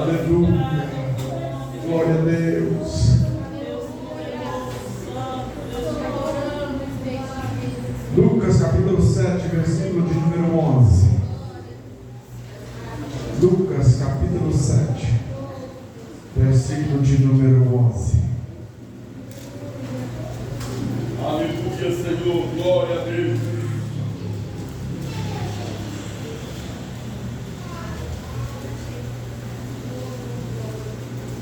Aleluia. Glória a Deus. Lucas capítulo 7, versículo de número 11. Lucas capítulo 7, versículo de número 11. Aleluia, Senhor, glória a Deus.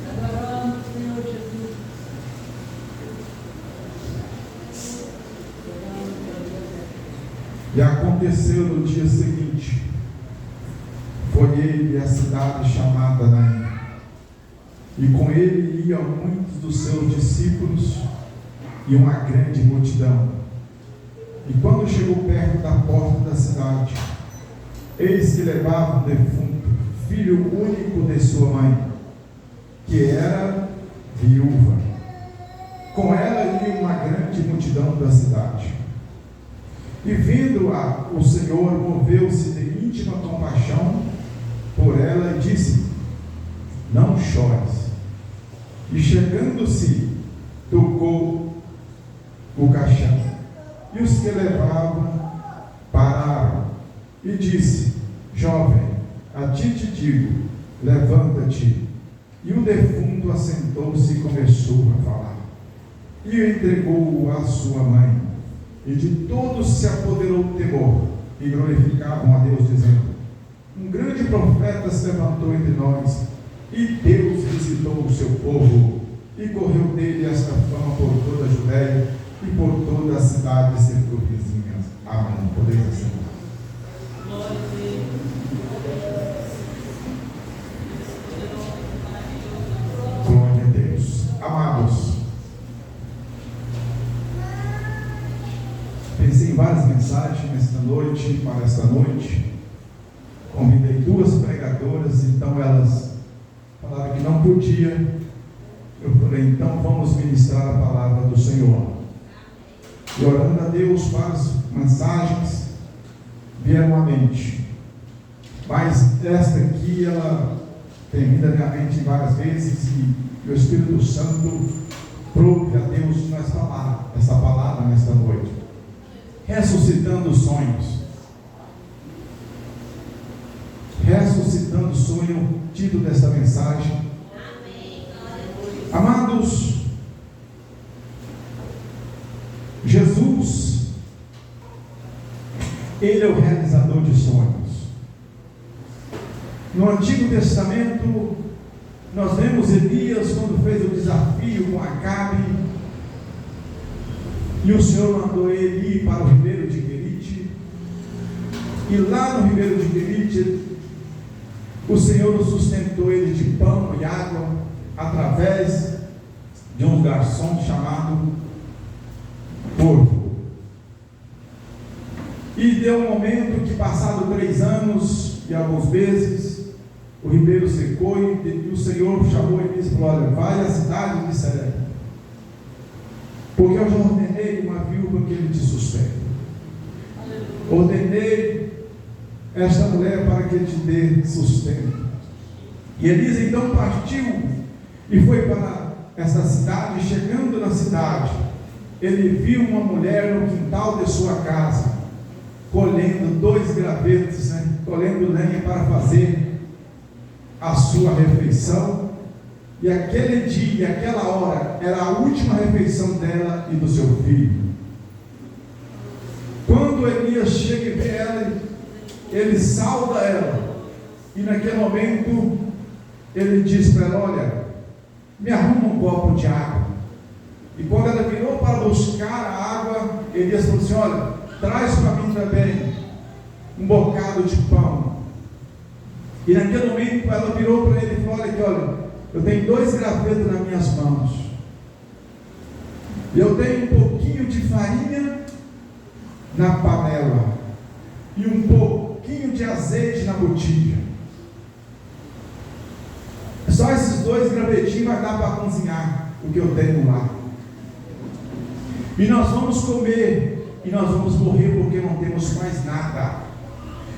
Adoramos, Senhor Jesus. E aconteceu no dia seguinte, foi ele a cidade chamada Naim, e com ele iam muitos dos seus discípulos e uma grande multidão. E quando chegou perto da porta da cidade, eis que levava um defunto, filho único de sua mãe, que era viúva. Com ela ia uma grande multidão da cidade. E vindo-a, o Senhor moveu-se de íntima compaixão por ela e disse: não chores. E chegando-se, tocou o caixão, e os que levavam pararam, e disse: jovem, a ti te digo, levanta-te. E o defunto assentou-se e começou a falar, e entregou-o à sua mãe. E de todos se apoderou o temor, e glorificavam a Deus, dizendo: um grande profeta se levantou entre nós, e Deus visitou o seu povo, e correu dele esta fama por toda a Judéia e por toda a cidade circunvizinhas. Amém. Podemos assentar. Glória a Deus. Glória a Deus. Amados, pensei em várias mensagens para esta noite. Convidei duas pregadoras, então elas falaram que não podia. Eu falei, então vamos ministrar a palavra do Senhor. E orando a Deus, várias mensagens vieram à mente, mas esta aqui, ela tem vindo à minha mente várias vezes, e o Espírito Santo prove a Deus nós falar essa palavra nesta noite. Ressuscitando sonhos. Ressuscitando sonho, título desta mensagem. Amados, Jesus, Ele é o realizador de sonhos. No Antigo Testamento, nós vemos Elias quando fez o desafio com Acabe, e o Senhor mandou ele ir para o ribeiro de Querite, e lá no ribeiro de Querite, o Senhor sustentou ele de pão e água, através de um garçom chamado Porco. E deu um momento que, passado 3 anos e alguns meses, o ribeiro secou, e o Senhor chamou ele e disse: olha, vai à cidade de Serepta, porque eu já ordenei uma viúva que ele te sustente. Ordenei esta mulher para que ele te dê sustento. E Elias então partiu e foi para essa cidade. Chegando na cidade, ele viu uma mulher no quintal de sua casa, colhendo 2 gravetos, colhendo lenha para fazer a sua refeição. E aquele dia, aquela hora, era a última refeição dela e do seu filho. Quando Elias chega e vê ela, ele sauda ela, e naquele momento ele diz para ela: olha, me arruma um copo de água. E quando ela virou para buscar a água, Elias falou assim: olha, traz para mim também um bocado de pão. E naquele momento ela virou para ele e falou: olha aqui, olha, eu tenho 2 gravetos nas minhas mãos, eu tenho um pouquinho de farinha na panela e um pouquinho de azeite na botija. Só esses 2 gravetinhos vai dar para cozinhar o que eu tenho lá. E nós vamos comer, e nós vamos morrer, porque não temos mais nada.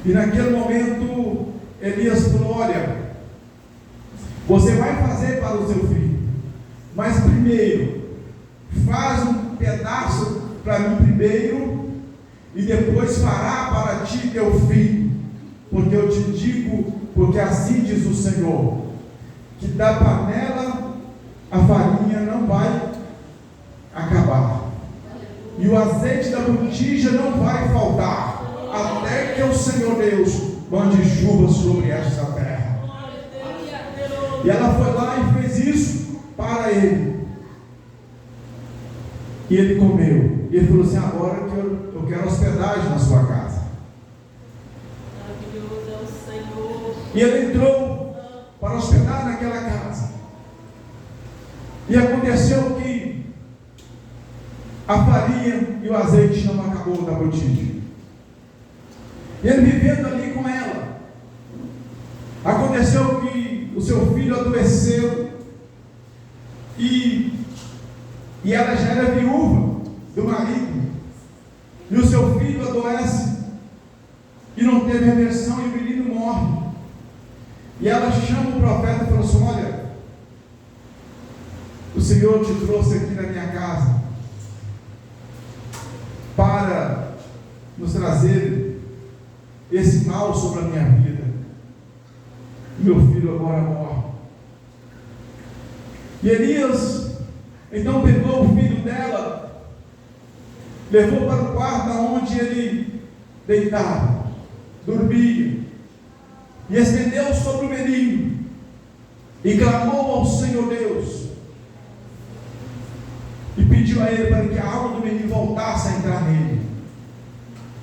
E naquele momento Elias falou: olha, Você vai fazer para o seu filho, mas primeiro, faz um pedaço para mim primeiro, e depois fará para ti teu filho, porque eu te digo, porque assim diz o Senhor, que da panela a farinha não vai acabar, e o azeite da botija não vai faltar, até que o Senhor Deus mande chuva sobre esta terra. E ela foi lá e fez isso para ele. E ele comeu. E ele falou assim: agora que eu quero hospedagem na sua casa. Maravilhoso é o Senhor. E ele entrou para hospedar naquela casa. E aconteceu que a farinha e o azeite não acabou da botija. E ele vivendo ali com ela. Aconteceu que o seu filho adoeceu. E ela já era viúva do marido. E o seu filho adoece. E não teve reversão, e o menino morre. E ela chama o profeta e falou assim: olha, o Senhor te trouxe aqui na minha casa para nos trazer esse mal sobre a minha vida. Meu filho agora morre. E Elias então pegou o filho dela, levou para o quarto onde ele deitava, dormia, e estendeu sobre o menino, e clamou ao Senhor Deus, e pediu a ele para que a alma do menino voltasse a entrar nele.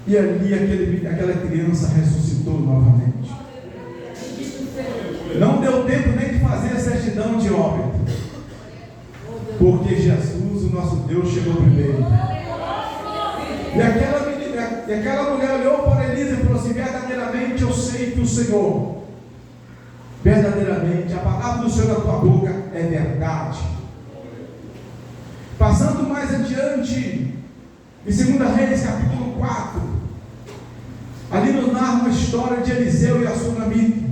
E ali aquela criança ressuscitou novamente. Não deu tempo nem de fazer a certidão de óbito, porque Jesus, o nosso Deus, chegou primeiro. E aquela mulher olhou para Elisa e falou assim: verdadeiramente eu sei que o Senhor, verdadeiramente a palavra do Senhor na tua boca é verdade. Passando mais adiante, em 2 Reis capítulo 4, ali nos narra uma história de Eliseu e a sunamita.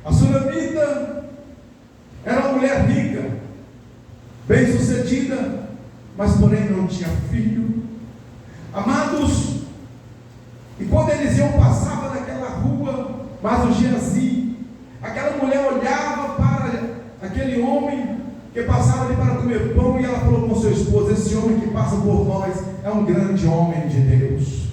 A sunamita era uma mulher rica, bem sucedida, mas porém não tinha filho. Amados, e quando Eliseu passava naquela rua, mas o Geazi, aquela mulher olhava para aquele homem que passava ali para comer pão, e ela falou com seu esposo: esse homem que passa por nós é um grande homem de Deus.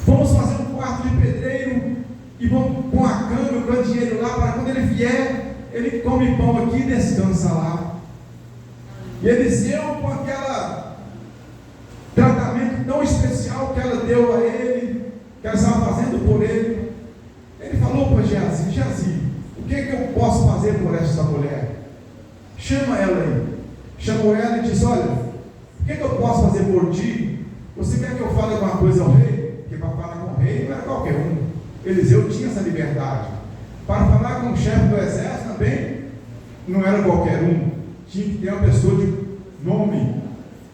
Vamos fazer um quarto de pedreiro e vamos com a cama e o candeeiro lá, para quando ele vier, ele come pão aqui e descansa lá. E Eliseu, com aquele tratamento tão especial que ela deu a ele, que ela estava fazendo por ele, ele falou para Geazi: Geazi, o que eu posso fazer por esta mulher? Chama ela aí. Chamou ela e disse: olha, o que eu posso fazer por ti? Você quer que eu fale alguma coisa ao rei? Porque para falar com o rei não era qualquer um. Eliseu tinha essa liberdade. Para falar com o chefe do exército também não era qualquer um. Tinha que ter uma pessoa de nome.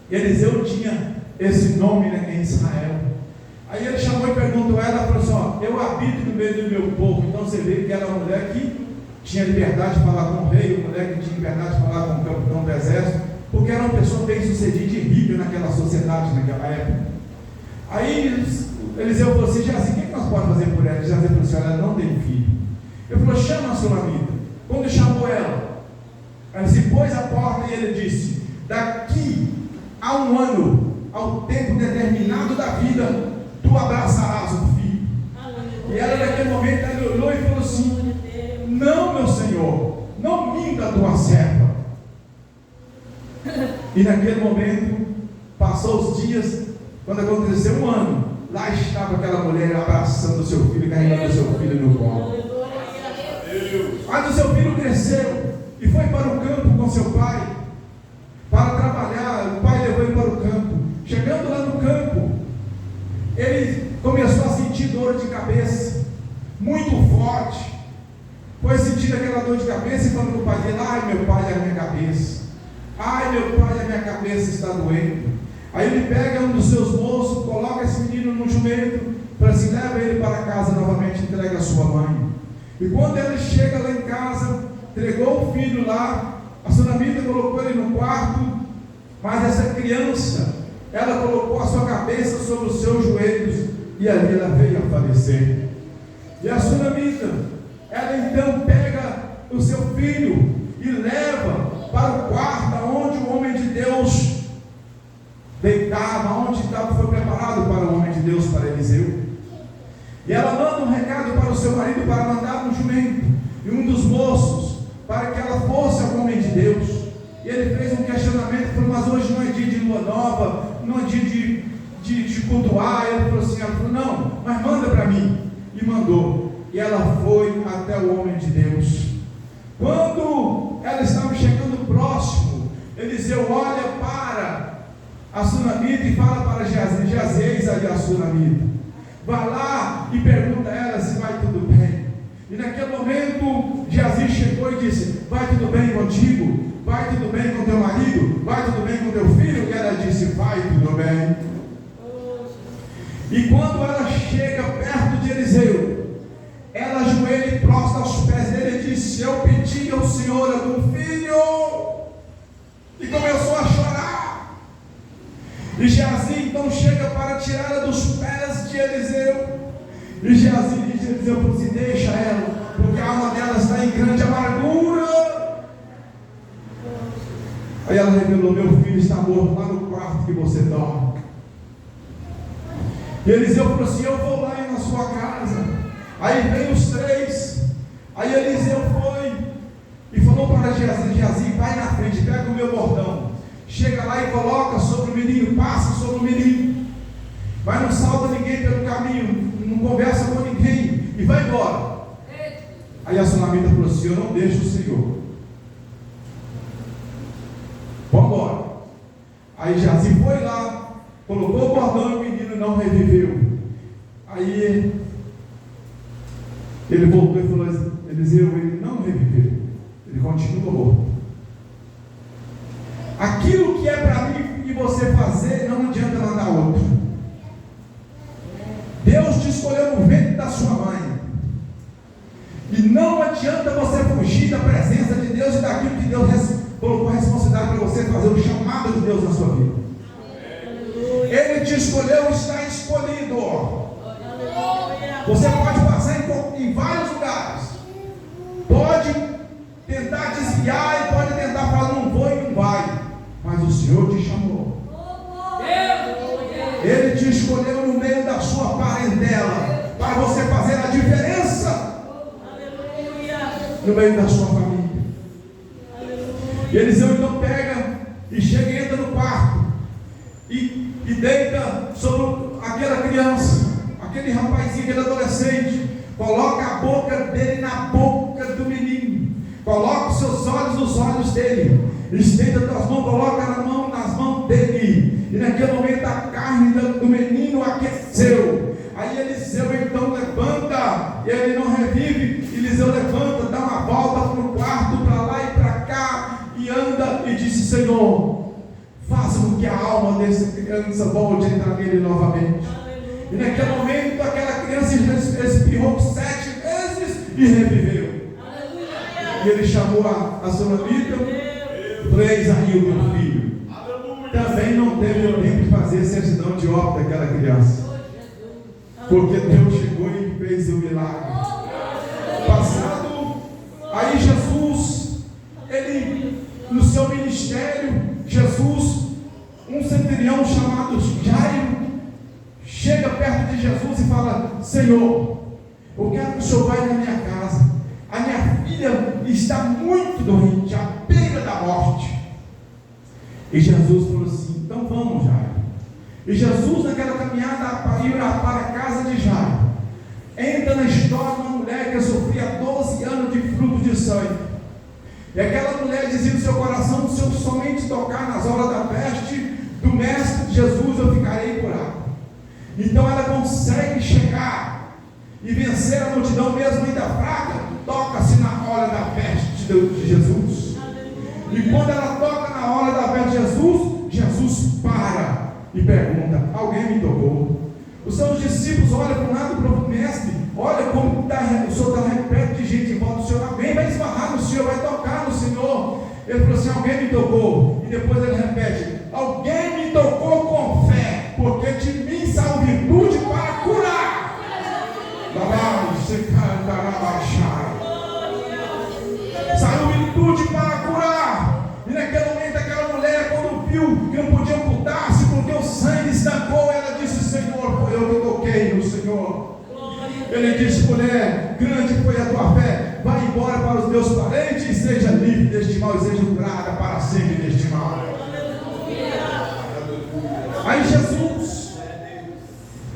Eliseu tinha esse nome, em Israel. Aí ele chamou e perguntou a ela, falou assim: ó, eu habito no meio do meu povo. Então você vê que era uma mulher que tinha liberdade de falar com o rei, uma mulher que tinha liberdade de falar com o capitão do exército, porque era uma pessoa bem sucedida e rica naquela sociedade, naquela época. Aí Eliseu falou assim: Geazi, o que nós podemos fazer por ela? Geazi falou assim: ela não tem filho. Ele falou: chama a sunamita. Quando chamou ela se pôs à porta e ele disse: daqui a um ano, ao tempo determinado da vida, tu abraçarás o filho. E ela naquele momento ela olhou e falou assim: não, meu Senhor, não minta a tua serva. E naquele momento, passou os dias, quando aconteceu um ano, lá estava aquela mulher abraçando o seu filho, carregando o seu filho no colo. Mas o seu filho cresceu e foi para o campo com seu pai para trabalhar. O pai levou ele para o campo. Chegando lá no campo, ele começou a sentir dor de cabeça muito forte. Foi sentindo aquela dor de cabeça e falando com o pai dele: ai meu pai, a minha cabeça, ai meu pai, a minha cabeça está doendo. Aí ele pega um dos seus moços, coloca esse menino no jumento, para assim: leva ele para casa novamente, entrega a sua mãe. E quando ele chega lá em casa, entregou o filho lá, a sunamita colocou ele no quarto, mas essa criança, ela colocou a sua cabeça sobre os seus joelhos, e ali ela veio a falecer. E a sunamita, ela então pega o seu filho e leva para o quarto onde o homem de Deus deitava, onde foi preparado para o homem de Deus, para Eliseu. E ela manda um recado para o seu marido para mandar um jumento e um dos moços para que ela fosse ao homem de Deus. E ele fez um questionamento, falou: mas hoje não é dia de lua nova, não é dia de cultuar. Ele falou assim, ela falou: não, mas manda para mim. E mandou. E ela foi até o homem de Deus. Quando ela estava chegando próximo, Eliseu olha para a sunamita e fala para Geazi, ali a sunamita, vai lá e pergunta a ela se vai tudo bem. E naquele momento Geazi chegou e disse: vai tudo bem contigo? Vai tudo bem com teu marido? Vai tudo bem com teu filho? E ela disse: vai tudo bem. E quando ela chega perto de Eliseu, ela ajoelha e prostra aos pés dele e disse: eu pedi ao Senhor um filho. E começou a chorar. E Geazi então chega para tirá-la dos pés de Eliseu. E Geazi diz a Eliseu: assim, deixa ela, porque a alma dela está em grande amargura. Aí ela revelou: meu filho está morto lá no quarto que você dorme. E Eliseu falou assim: eu vou lá na sua casa. Aí vem os três. Aí Eliseu foi e falou para Geazi: Geazi, vai na frente, pega o meu bordão, chega lá e coloca sobre o menino, passa sobre o menino, mas não salta ninguém pelo caminho, não conversa com ninguém, e vai embora. Aí a sunamita falou assim: eu não deixo o Senhor, vamos embora. Aí Geazi foi lá, colocou o bordão e o menino não reviveu. Aí ele voltou e falou: Eliseu, ele não reviveu, ele continua morto. Aquilo que é para mim e você fazer, não adianta mandar outro. Deus te escolheu no ventre da sua mãe, e não adianta você fugir da presença de Deus e daquilo que Deus colocou a responsabilidade para você fazer, o chamado de Deus na sua vida. Ele te escolheu, está escolhido. Você pode passar em vários lugares, pode tentar desviar e pode tentar falar: não vou e não vai, mas o Senhor te chamou. Ele te escolheu no meio da sua parentela para você fazer a diferença no meio da sua família. E Eliseu então pega e chega e entra no quarto e deita sobre aquela criança, aquele rapazinho, aquele adolescente, coloca a boca dele na boca do menino, coloca os seus olhos nos olhos dele, estende as tuas mãos, coloca nas mãos dele, e naquele momento a carne do menino aqueceu. Aí Eliseu então levanta, e ele não revive. Eliseu levanta, dá uma volta para o quarto, para lá e para cá, e anda e disse: Senhor, faça com que a alma dessa criança volte a entrar nele novamente. E naquele momento aquela criança espirrou 7 vezes e reviveu. E ele chamou a sunamita: eis aí o meu filho. Também não teve o tempo de fazer certidão de óbito daquela criança, porque Deus chegou e fez o milagre. Passado, aí Jesus, ele no seu ministério, Jesus, um centurião chamado Jairo, chega perto de Jesus e fala: Senhor, eu quero que o Senhor vá na minha casa, a minha filha está muito doente, à beira da morte. E Jesus falou assim: então vamos, Jairo. E Jesus, naquela caminhada para ir para a casa de Jairo, entra na história de uma mulher que sofria 12 anos de fruto de sangue. E aquela mulher dizia no seu coração: se eu somente tocar nas horas da peste do mestre Jesus, eu ficarei curado. Então ela consegue chegar e vencer a multidão, mesmo ainda fraca, toca-se na hora da peste de Jesus. E quando ela toca na hora da peste de Jesus, Jesus para e pergunta: alguém me tocou? Os seus discípulos olham para um lado e para o mestre, olha como o Senhor está perto de Ele falou assim: alguém me tocou. E depois ele repete: alguém me tocou com fé, porque de mim saiu virtude para curar. Saiu virtude para curar. E naquele momento aquela mulher, quando viu que não podia ocultar-se, porque o sangue estancou, ela disse: Senhor, foi eu que toquei no Senhor. Ele disse: mulher, grande foi a tua fé, vai embora para os teus parentes e seja livre deste mal, e seja curada para sempre deste mal. Aí Jesus,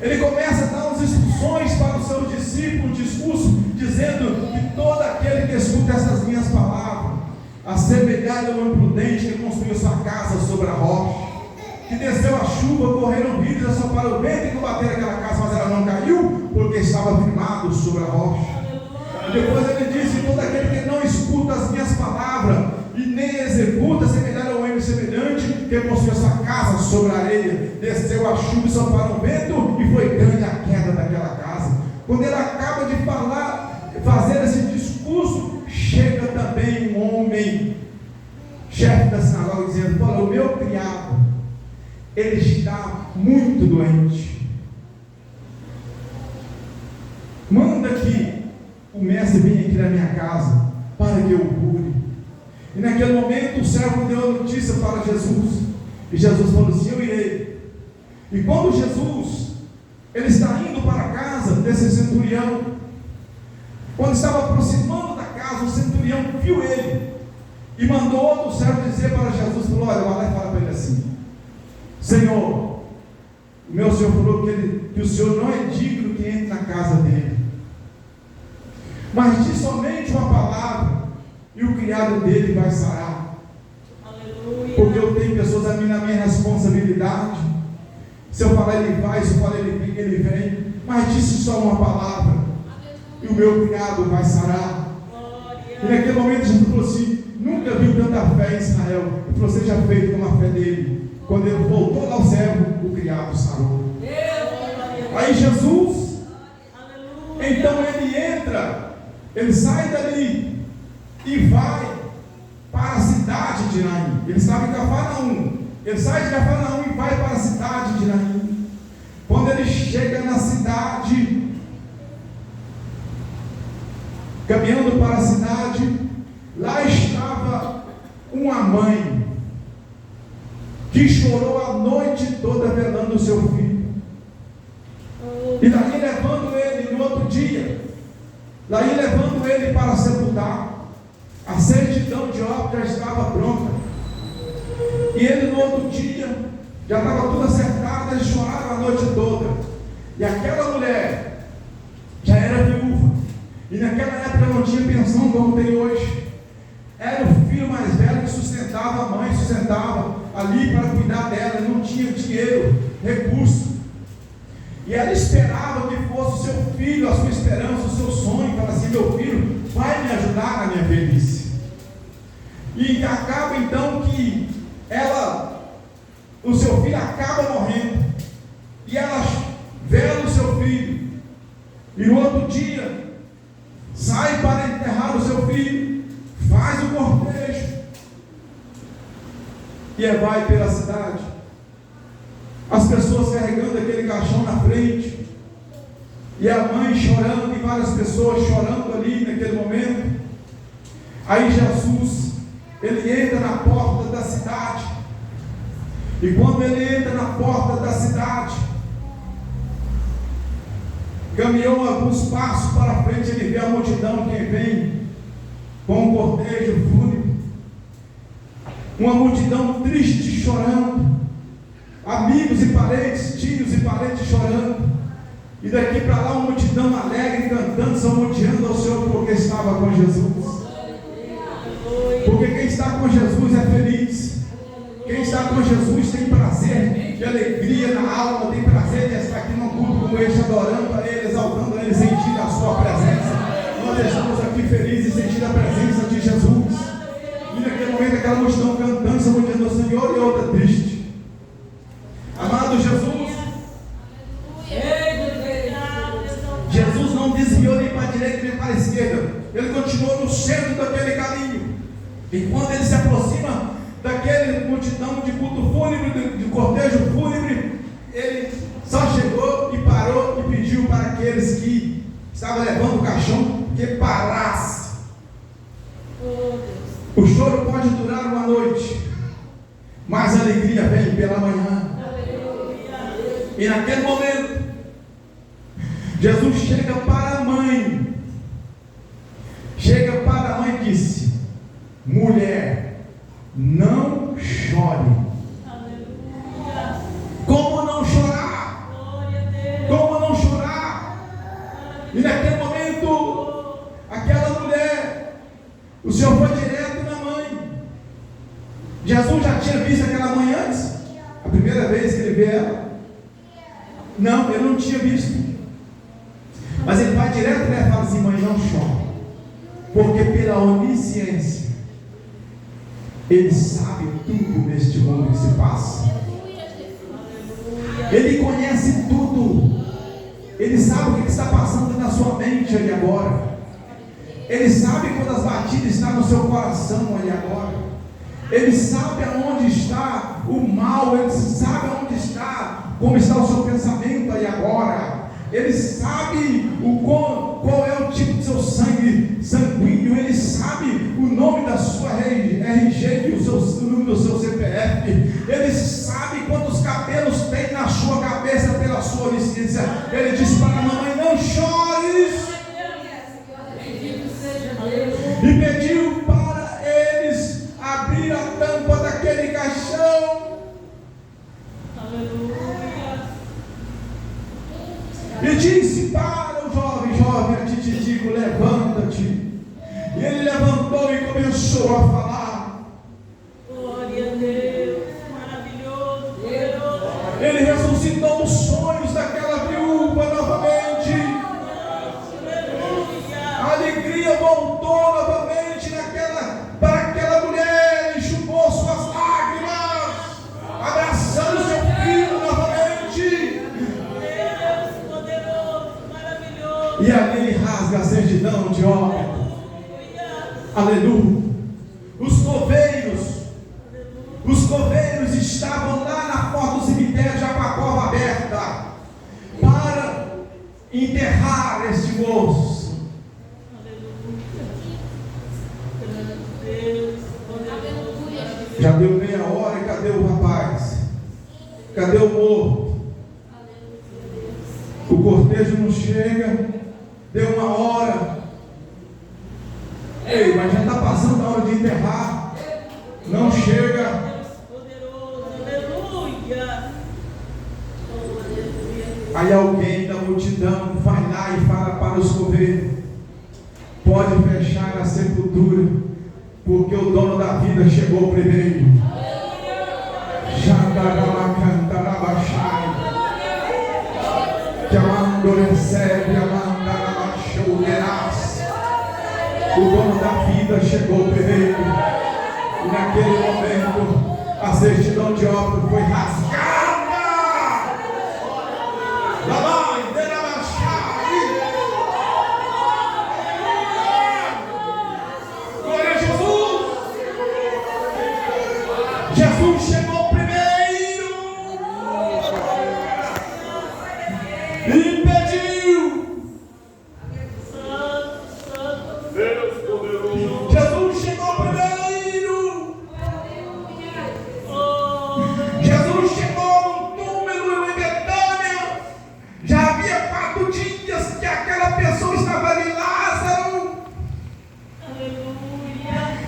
ele começa a dar umas instruções para os seus discípulos, um discurso dizendo que todo aquele que escuta essas minhas palavras, assemelhado ao homem prudente que construiu sua casa sobre a rocha, que desceu a chuva, correram rios, assopraram o vento e combateram aquela casa, mas ela não caiu, porque estava firmado sobre a rocha. Depois ele disse: todo aquele que não escuta as minhas palavras e nem executa, semelhante ao homem semelhante que construiu sua casa sobre a areia, desceu a chuva e sopraram o vento, e foi grande a queda daquela casa. Quando ele acaba de fazer esse discurso, chega também um homem, chefe da sinagoga, dizendo: olha, o meu criado, ele está muito doente. Manda que o mestre venha aqui na minha casa para que eu o cure. E naquele momento o servo deu a notícia para Jesus. E Jesus falou assim: eu irei. E quando Jesus, ele está indo para a casa desse centurião, quando estava aproximando da casa, o centurião viu ele e mandou outro servo dizer para Jesus: falou: olha, vai lá e fala para ele assim: Senhor, o meu Senhor falou que o Senhor não é digno que entre na casa dele, mas diz somente uma palavra e o criado dele vai sarar. Aleluia. Porque eu tenho pessoas a mim na minha responsabilidade. Se eu falar ele vai, se eu falar ele vem, mas disse só uma palavra. Aleluia. E o meu criado vai sarar. Glória. E naquele momento Jesus falou assim: nunca vi tanta fé em Israel. Ele falou: seja feito como a fé dele. Quando ele voltou ao servo, o criado sarou. Aí Jesus, então ele entra, ele sai dali e vai para a cidade de Naim. Ele estava em Cafarnaum. Ele sai de Cafarnaum e vai para a cidade de Naim. Quando ele chega na cidade, caminhando para a cidade, lá estava uma mãe que chorou a noite toda velando o seu filho. E daí levando ele no outro dia, daí levando ele para sepultar. A certidão de óbito já estava pronta. E ele no outro dia, já estava tudo acertado, eles choraram a noite toda. E aquela mulher já era viúva. E naquela época não tinha pensão como tem hoje. Era o filho mais velho que sustentava a mãe, sustentava ali para cuidar dela, não tinha dinheiro, recurso. E ela esperava que fosse o seu filho, a sua esperança, o seu sonho, para assim: meu filho vai me ajudar na minha velhice. E acaba então que o seu filho acaba morrendo, e ela vela o seu filho, e no outro dia sai para enterrar o seu filho, faz o cortejo, e vai pela cidade, as pessoas carregando aquele caixão na frente, e a mãe chorando, e várias pessoas chorando ali naquele momento. Aí Jesus, ele entra na porta da cidade, e quando ele entra na porta da cidade, caminhou alguns passos para frente, ele vê a multidão que vem com um cortejo fúnebre, uma multidão triste chorando, amigos e parentes, tios e parentes chorando, e daqui para lá uma multidão alegre, cantando, salmodiando ao Senhor, porque estava com Jesus. Porque quem está com Jesus é feliz. Quem está com Jesus tem prazer e alegria na alma, tem prazer de estar aqui num culto como este, adorando a Ele, exaltando a Ele, sentindo a sua presença. Nós estamos aqui felizes, sentindo a presença de Jesus. E naquele momento aquela multidão cantando, salmodiando ao Senhor, e outra triste. Amado Jesus não desviou nem para a direita nem para a esquerda. Ele continuou no centro daquele caminho. E quando ele se aproxima daquele multidão de culto fúnebre, de cortejo fúnebre, ele só chegou e parou e pediu para aqueles que estavam levando o caixão que parasse. O choro pode durar uma noite, mas a alegria vem pela manhã. E naquele momento, Jesus chega para a mãe, e disse: mulher, não chore. Como não chorar? Como não chorar? E naquele momento, aquela mulher, o Senhor foi direto na mãe. Jesus já tinha visto aquela mãe antes? A primeira vez que ele vê ela? Não, ele não tinha visto. Mas ele vai direto nela e fala assim: mãe, não chore, porque pela onisciência ele sabe tudo neste mundo que se passa. Ele conhece tudo. Ele sabe o que está passando na sua mente ali agora. Ele sabe quando as batidas estão no seu coração ali agora. Ele sabe aonde está o mal. Ele sabe aonde está, como está o seu pensamento aí agora. Ele sabe qual é o tipo de seu sangue sanguíneo. Ele sabe o nome da sua RG e o nome do seu CPF. Ele sabe quantos cabelos tem na sua cabeça pela sua onisciência. Ele disse para a mamãe: não chores. E pediu para eles abrir a tampa daquele caixão. E disse para o jovem, a ti te digo, levanta-te. E ele levantou e começou a falar. Glória a Deus, maravilhoso, poderoso. Ele ressuscitou os sonhos daquela viúva novamente. A alegria voltou novamente para aquela mulher. Enxugou suas lágrimas, abraçando seu filho novamente. E ali ele rasga a certidão de óbito. Aleluia. Os coveiros estavam lá na porta do cemitério, já com a cova aberta, para enterrar este moço. Já deu meia hora e cadê o rapaz? Cadê o morto? O cortejo não chega. Deu uma hora. Ei, mas já está passando a hora de enterrar. Não chega. Aí alguém da multidão vai lá e fala para os coveiros: pode fechar a sepultura, porque o dono da vida chegou primeiro. Jandaramacantarabachai. Que amando recebe, o dono da vida chegou primeiro. E naquele momento a certidão de óbito foi rasgada. Glória a Jesus. Jesus chegou primeiro e pediu. Jesus chegou primeiro. Jesus chegou no túmulo em Betânia. Já havia 4 dias que aquela pessoa estava ali, Lázaro.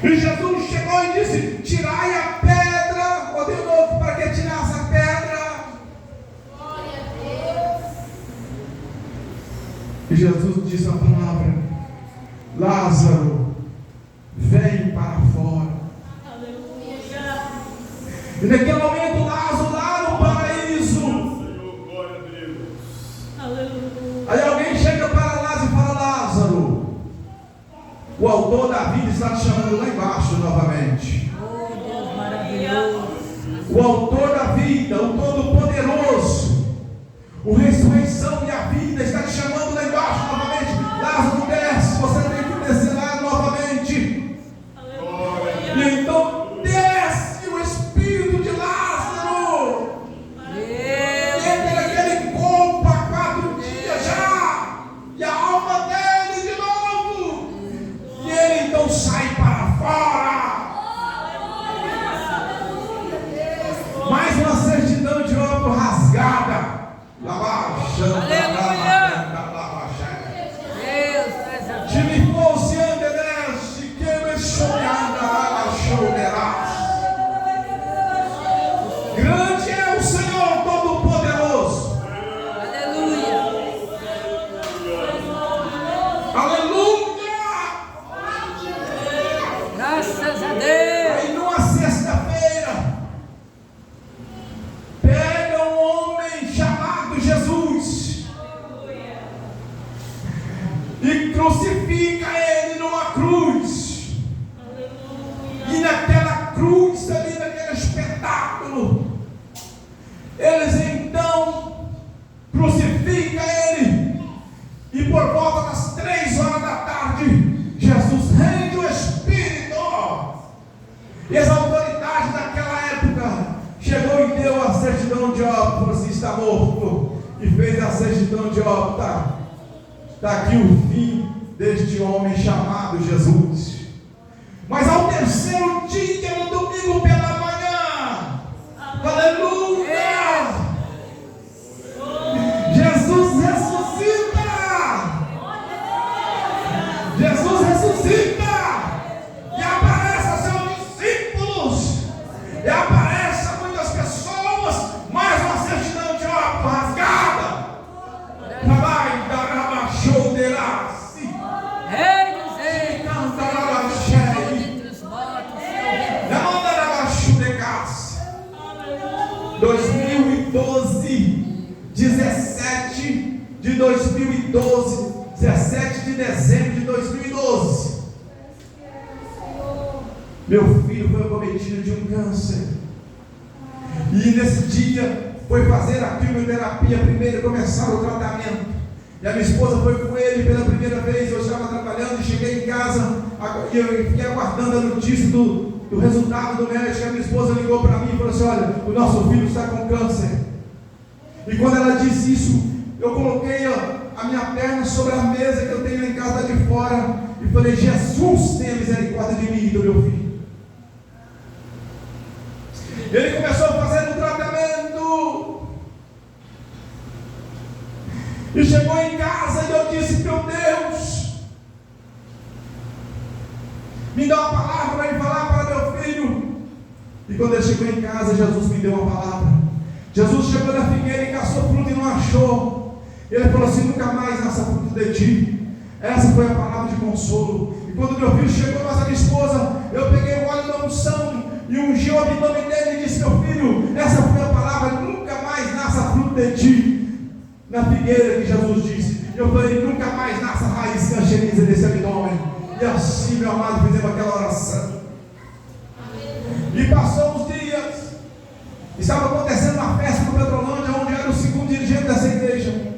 E Jesus chegou e disse: tirai a pedra. Ordenou para que tirasse a pedra. E Jesus disse a palavra: Lázaro, vem para fora. E naquele momento Lázaro lá no paraíso. Aí alguém chega para Lázaro e fala: Lázaro, o autor da vida está te chamando lá embaixo novamente. O autor da vida, o Todo-Poderoso, o ressurreição e a vida está te chamando lá embaixo novamente. Lázaro, desce, você tem que descer lá novamente. E não sai para fora. Mais uma certidão de obra rasgada. Grande é o Senhor Todo-Poderoso. Aleluia. Aleluia. Graças a Deus. Aí numa sexta-feira, pega um homem chamado Jesus e crucifica ele numa cruz. E naquela cruz ali, naquele espetáculo, eles então crucificam ele. E por volta das 3 horas da tarde, Jesus rende o Espírito. E as autoridades daquela época chegou e deu a certidão de óbito, falou assim: está morto. E fez a certidão de óbito. Está aqui o fim deste homem chamado Jesus. Mas ao terceiro dia, no domingo pela manhã, aleluia, Jesus ressuscita. Jesus ressuscita e aparece a seus discípulos, e aparece a muitas pessoas. Mais uma certidão de óbito rasgada. Vai dar a choderá. Rei dos reis. Entre os mortos. 2012, 17 de 2012, 17 de dezembro de 2012. Meu filho foi acometido de um câncer. E nesse dia foi fazer a quimioterapia primeiro, começar o tratamento. E a minha esposa foi com ele pela primeira vez. Eu estava trabalhando e cheguei em casa e eu fiquei aguardando a notícia do resultado do médico. A minha esposa ligou para mim e falou assim: olha, o nosso filho está com câncer. E quando ela disse isso, eu coloquei a minha perna sobre a mesa que eu tenho em casa de fora e falei: Jesus, tenha misericórdia de mim e do meu filho. Ele começou a fazer o tratamento e chegou em casa e eu disse: meu Deus, me dá uma palavra para ir falar para meu filho. E quando ele chegou em casa, Jesus me deu uma palavra. Jesus chegou na figueira e caçou fruto e não achou. Ele falou assim: nunca mais nasça fruto de ti. Essa foi a palavra de consolo. E quando meu filho chegou, mas a minha esposa, eu peguei o óleo da unção e ungi o abdômen dele e disse: meu filho, essa foi a palavra, nunca mais nasça fruto de ti. Na figueira que Jesus disse, eu falei: nunca mais nasça raiz cancheriza desse abdômen. E assim, meu amado, fizemos aquela oração. E passou uns dias, estava acontecendo uma festa no Petrolândia, onde era o segundo dirigente dessa igreja.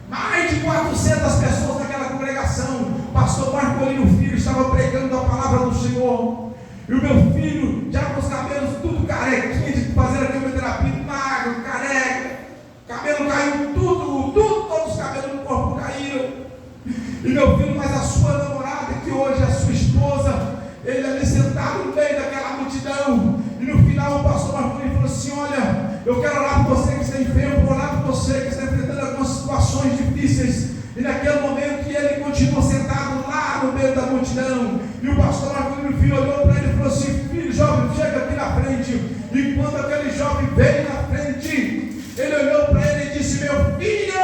Mais de 400 pessoas naquela congregação. O pastor Marcolino Filho estava pregando a palavra do Senhor. E o meu filho, já com os cabelos tudo carequinha, de fazer a quimioterapia, magro, careca, cabelo caiu tudo, todos os cabelos do corpo caíram. E meu filho, mas a sua namorada, que hoje é a sua esposa, ele ali sentado no meio daquela multidão. E no final o pastor Marcolino falou assim: olha, eu quero orar por você que está enfermo, orar por você que está enfrentando algumas situações difíceis. E naquele momento ele continuou sentado lá no meio da multidão. E o pastor Marcolino Filho olhou para ele e falou assim: filho, jovem, chega aqui na frente. E quando aquele jovem veio na frente, ele olhou para ele e disse: meu filho,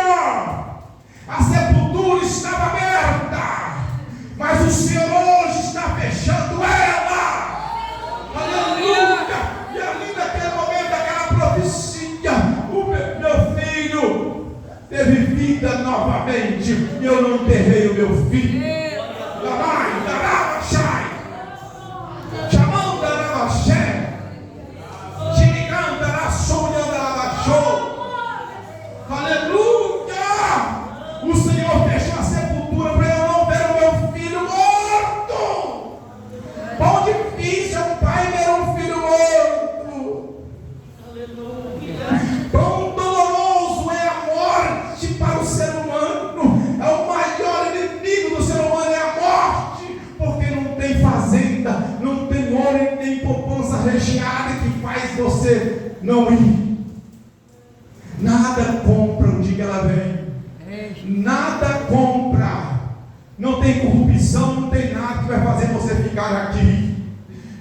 a sepultura estava aberta, mas o Senhor hoje está fechando ela. Aleluia! E ali naquele momento, aquela profecia, o meu filho teve vida novamente. E eu não enterrei o meu filho. Chamando tem poupança recheada que faz você não ir. Nada compra o dia que ela vem. Nada compra. Não tem corrupção, não tem nada que vai fazer você ficar aqui.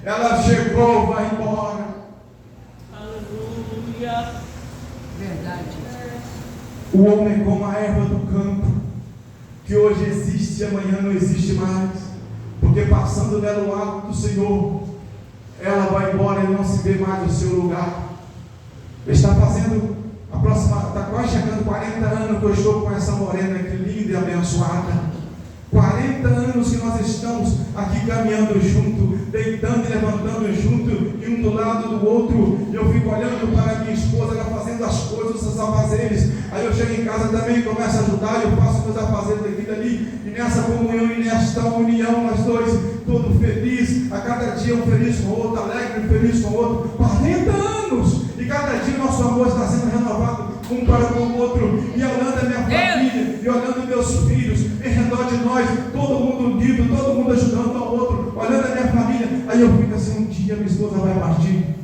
Ela chegou, vai embora. Aleluia. Verdade. O homem é como a erva do campo, que hoje existe e amanhã não existe mais, porque passando nela o hálito do Senhor, ela vai embora e não se vê mais no seu lugar. Está fazendo está quase chegando 40 anos que eu estou com essa morena aqui linda e abençoada. 40 anos que nós estamos aqui caminhando junto, deitando e levantando junto, e um do lado do outro. E eu fico olhando para minha esposa, ela fazendo as coisas, os afazeres. Aí eu chego em casa também, começo a ajudar, eu faço meus afazeres daqui e dali. E nessa comunhão e nesta união, nós dois, todo feliz, a cada dia um feliz com o outro, alegre, um feliz com o outro. 40 anos! E cada dia o nosso amor está sendo renovado um para com o outro, e olhando a minha família, e olhando meus filhos, em redor de nós, todo mundo unido, todo mundo ajudando ao outro, olhando a minha família. Aí eu fico assim, um dia minha esposa vai partir.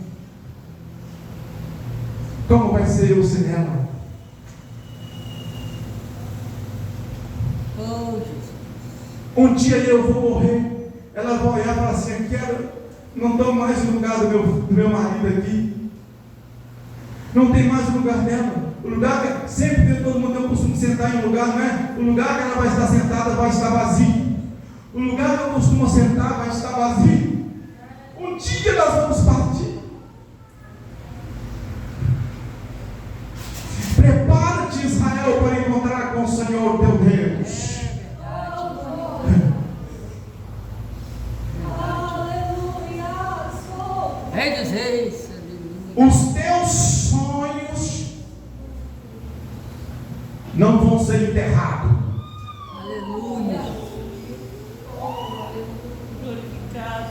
Como vai ser eu sem ela? Um dia eu vou morrer, ela vai olhar e falar assim, não estou mais no lugar do meu marido aqui. Não tem mais o lugar dela. O lugar que sempre tem todo mundo, eu costumo sentar em um lugar, não é? O lugar que ela vai estar sentada vai estar vazio. O lugar que eu costumo sentar vai estar vazio. Um dia nós vamos partir. Prepara-te, Israel, para encontrar com o Senhor teu Deus. Rei dos reis. Os teus sonhos não vão ser enterrados. Aleluia.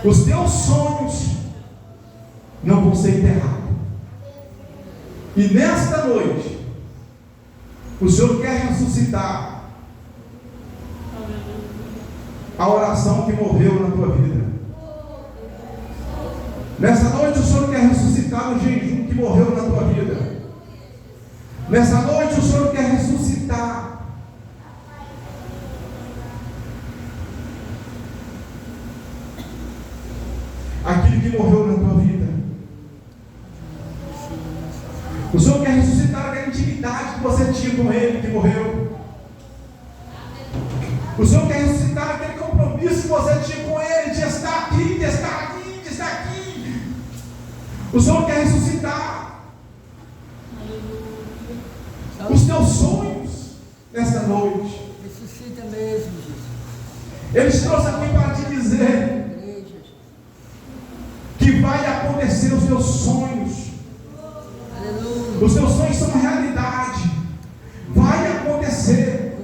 Os teus sonhos não vão ser enterrados. E nesta noite, o Senhor quer ressuscitar a oração que morreu na tua vida. Nessa noite o Senhor quer ressuscitar o jejum que morreu na tua vida. Nessa noite o Senhor quer ressuscitar aquilo que morreu na tua vida. O Senhor quer ressuscitar aquela intimidade que você tinha com Ele, que morreu. O Senhor quer ressuscitar aquele compromisso que você tinha com Ele, de estar aqui, de estar aqui, de estar aqui. O Senhor quer ressuscitar os teus sonhos nesta noite. Ressuscita mesmo, Jesus. Ele te trouxe aqui para te dizer que vai acontecer os teus sonhos. Aleluia. Os teus sonhos são realidade. Vai acontecer.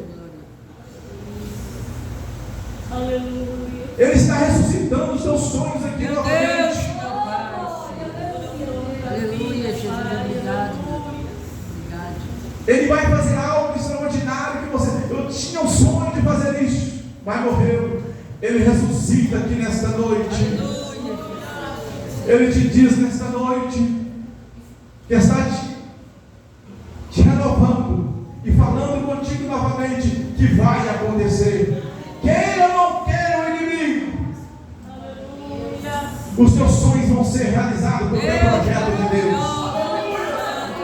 Aleluia. Ele está ressuscitando os teus sonhos aqui Meu novamente. Deus, meu Pai. Aleluia, Jesus. Obrigado. Obrigado. Ele vai fazer algo extraordinário que você... Eu tinha um sonho de fazer isso, mas morreu. Ele ressuscita aqui nesta noite. Aleluia. Ele te diz nesta noite que está te renovando e falando contigo novamente que vai acontecer. Queira ou não queira o inimigo, os teus sonhos vão ser realizados porque é projeto de Deus.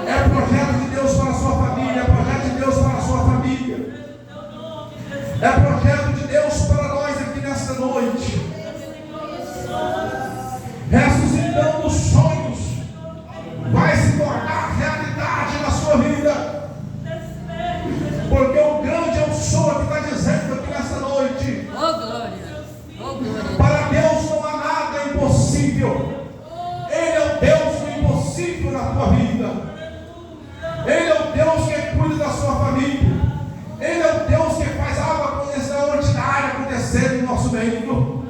É projeto de Deus para a sua família, é projeto de Deus para a sua família. É projeto de Deus para nós aqui nesta noite. Ressuscitando os sonhos vai se tornar realidade na sua vida. Porque o grande é o Senhor que está dizendo aqui nesta noite. Oh, glória. Oh, glória. Para Deus não há nada impossível. Ele é o Deus do impossível na tua vida. Ele é o Deus que cuida da sua família. Ele é o Deus que faz algo extraordinário acontecer no nosso meio.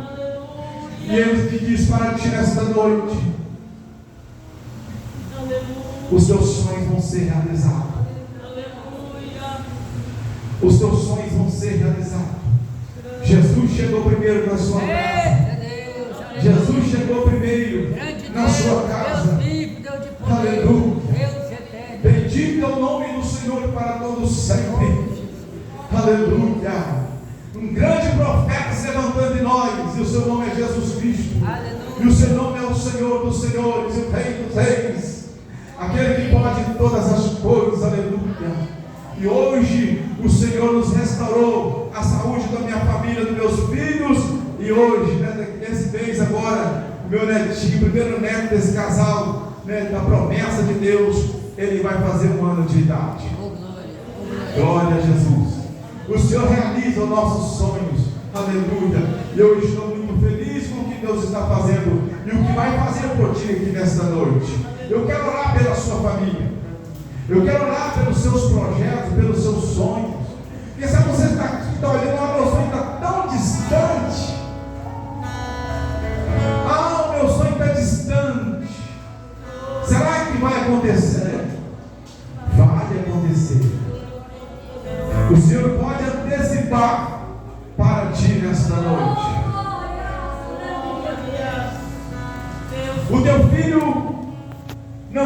E Ele te diz para ti nesta noite: os teus sonhos vão ser realizados. Os teus sonhos vão ser realizados. Jesus chegou primeiro na sua casa. Jesus chegou primeiro. Um grande profeta se levantando em nós, e o seu nome é Jesus Cristo. Aleluia. E o seu nome é o Senhor dos Senhores, o Rei dos Reis, aquele que pode todas as coisas, aleluia. E hoje o Senhor nos restaurou a saúde da minha família, dos meus filhos, e hoje, nesse mês agora, o meu netinho, o primeiro neto desse casal, da promessa de Deus, ele vai fazer 1 ano de idade. Oh, glória. Oh, glória. Glória a Jesus. O Senhor realiza os nossos sonhos, aleluia. E eu estou muito feliz com o que Deus está fazendo e o que vai fazer por ti aqui nesta noite. Eu quero orar pela sua família, eu quero orar pelos seus projetos, pelos seus sonhos.